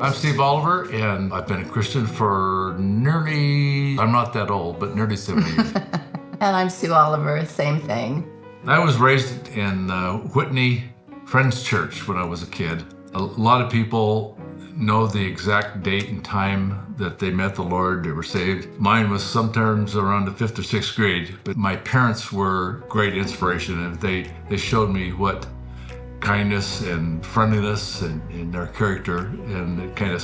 I'm Steve Oliver, and I've been a Christian for I'm not that old, but nearly 70 years. And I'm Sue Oliver, same thing. I was raised in Whitney Friends Church when I was a kid. A lot of people know the exact date and time that they met the Lord, they were saved. Mine was sometimes around the 5th or 6th grade, but my parents were great inspiration, and they showed me what kindness and friendliness and in their character, and it kind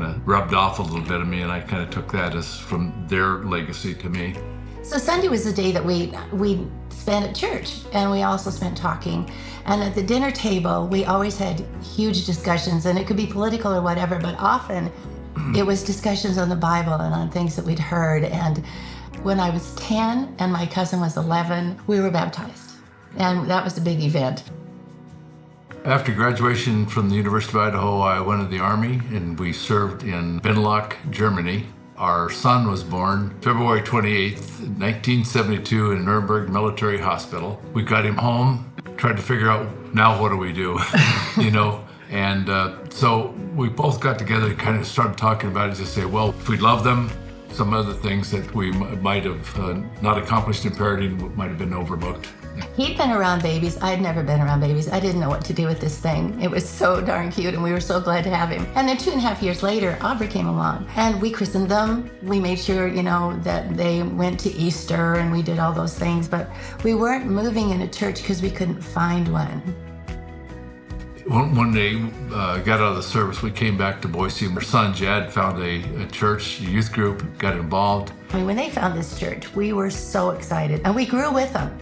of rubbed off a little bit of me, and I kind of took that as from their legacy to me. So Sunday was the day that we spent at church, and we also spent talking. And at the dinner table, we always had huge discussions, and it could be political or whatever, but often it was discussions on the Bible and on things that we'd heard. And when I was 10 and my cousin was 11, we were baptized, and that was a big event. After graduation from the University of Idaho, I went to the Army, and we served in Benelux, Germany. Our son was born February 28th, 1972 in Nuremberg Military Hospital. We got him home, tried to figure out, now what do we do, And so we both got together and kind of started talking about it to say, well, if we love them, some other things that we might have not accomplished in parenting might have been overlooked. He'd been around babies. I'd never been around babies. I didn't know what to do with this thing. It was so darn cute, and we were so glad to have him. And then 2.5 years later, Aubrey came along, and we christened them. We made sure, that they went to Easter, and we did all those things. But we weren't moving in a church because we couldn't find one. When they got out of the service, we came back to Boise. Our son, Jad, found a church, a youth group, got involved. When they found this church, we were so excited, and we grew with them.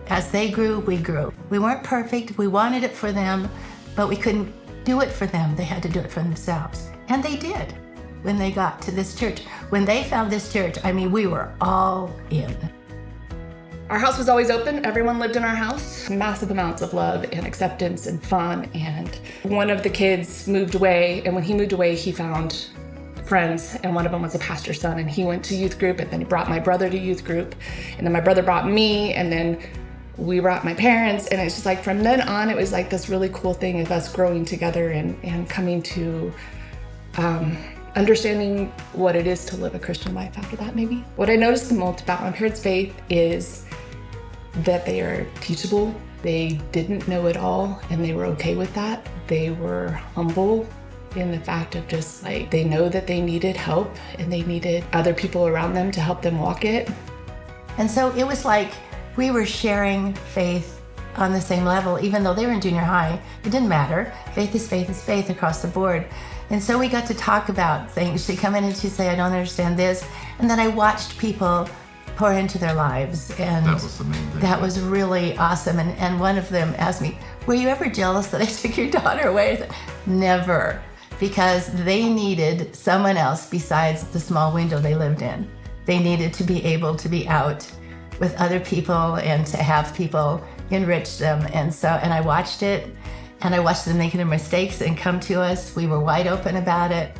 As they grew, we grew. We weren't perfect. We wanted it for them, but we couldn't do it for them. They had to do it for themselves. And they did when they got to this church. When they found this church, we were all in. Our house was always open. Everyone lived in our house. Massive amounts of love and acceptance and fun. And one of the kids moved away, and when he moved away, he found friends, and one of them was a pastor's son, and he went to youth group, and then he brought my brother to youth group, and then my brother brought me, and then we brought my parents, and it's just like from then on, it was like this really cool thing of us growing together and coming to understanding what it is to live a Christian life after that, maybe. What I noticed the most about my parents' faith is that they are teachable. They didn't know it all, and they were okay with that. They were humble in the fact of just like, they know that they needed help, and they needed other people around them to help them walk it. And so it was like we were sharing faith on the same level, even though they were in junior high. It didn't matter. Faith is faith across the board. And so we got to talk about things. She'd come in and she'd say, I don't understand this. And then I watched people pour into their lives. And that was the main thing. That was really awesome. And one of them asked me, were you ever jealous that I took your daughter away? I said, never, because they needed someone else besides the small window they lived in. They needed to be able to be out with other people and to have people enrich them. And I watched it, and I watched them making their mistakes and come to us. We were wide open about it.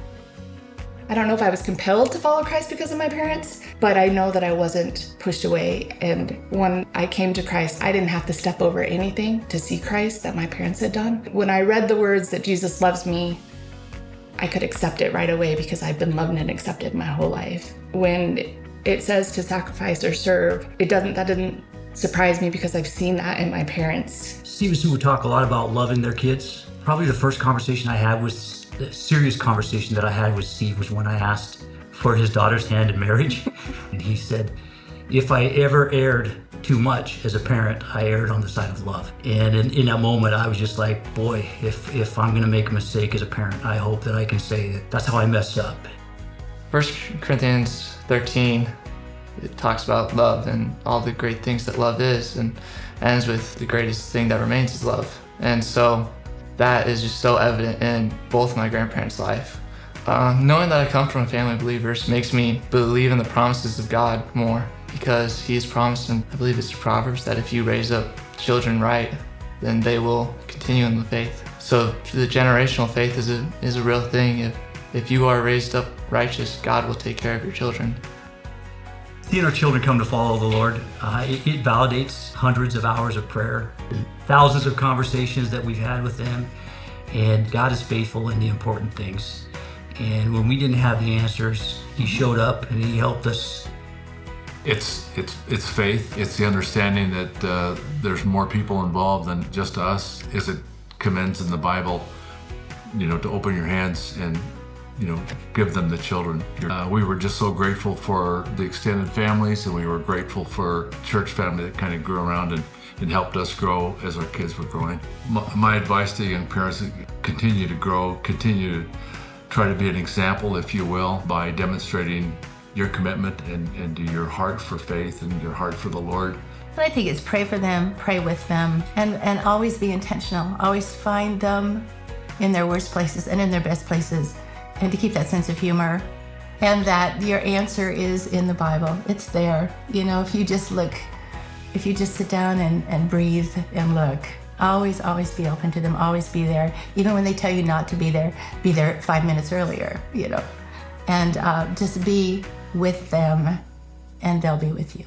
I don't know if I was compelled to follow Christ because of my parents, but I know that I wasn't pushed away. And when I came to Christ, I didn't have to step over anything to see Christ that my parents had done. When I read the words that Jesus loves me, I could accept it right away because I've been loved and accepted my whole life. When it says to sacrifice or serve, that doesn't surprise me because I've seen that in my parents. Steve and Sue would talk a lot about loving their kids. Probably the first conversation I had was, the serious conversation that I had with Steve was when I asked for his daughter's hand in marriage. And he said, if I ever erred too much as a parent, I erred on the side of love. And in that moment, I was just like, boy, if I'm gonna make a mistake as a parent, I hope that I can say that that's how I messed up. 1 Corinthians 13, it talks about love and all the great things that love is, and ends with the greatest thing that remains is love. And so that is just so evident in both my grandparents' life. Knowing that I come from a family of believers makes me believe in the promises of God more, because He has promised, and I believe it's Proverbs, that if you raise up children right, then they will continue in the faith. So the generational faith is a real thing. If you are raised up righteous, God will take care of your children. Seeing our children come to follow the Lord, it validates hundreds of hours of prayer, thousands of conversations that we've had with them, And God is faithful in the important things. And when we didn't have the answers, He showed up and He helped us. It's faith. It's the understanding that there's more people involved than just us, as it commends in the Bible. To open your hands and give them the children. We were just so grateful for the extended families, and we were grateful for church family that kind of grew around and helped us grow as our kids were growing. My advice to young parents is continue to grow, continue to try to be an example, if you will, by demonstrating your commitment and your heart for faith and your heart for the Lord. But I think it's pray for them, pray with them, and always be intentional. Always find them in their worst places and in their best places, and to keep that sense of humor. And that your answer is in the Bible. It's there. If you just look, if you just sit down and breathe and look, always be open to them, always be there. Even when they tell you not to be there 5 minutes earlier, and just be with them, and they'll be with you.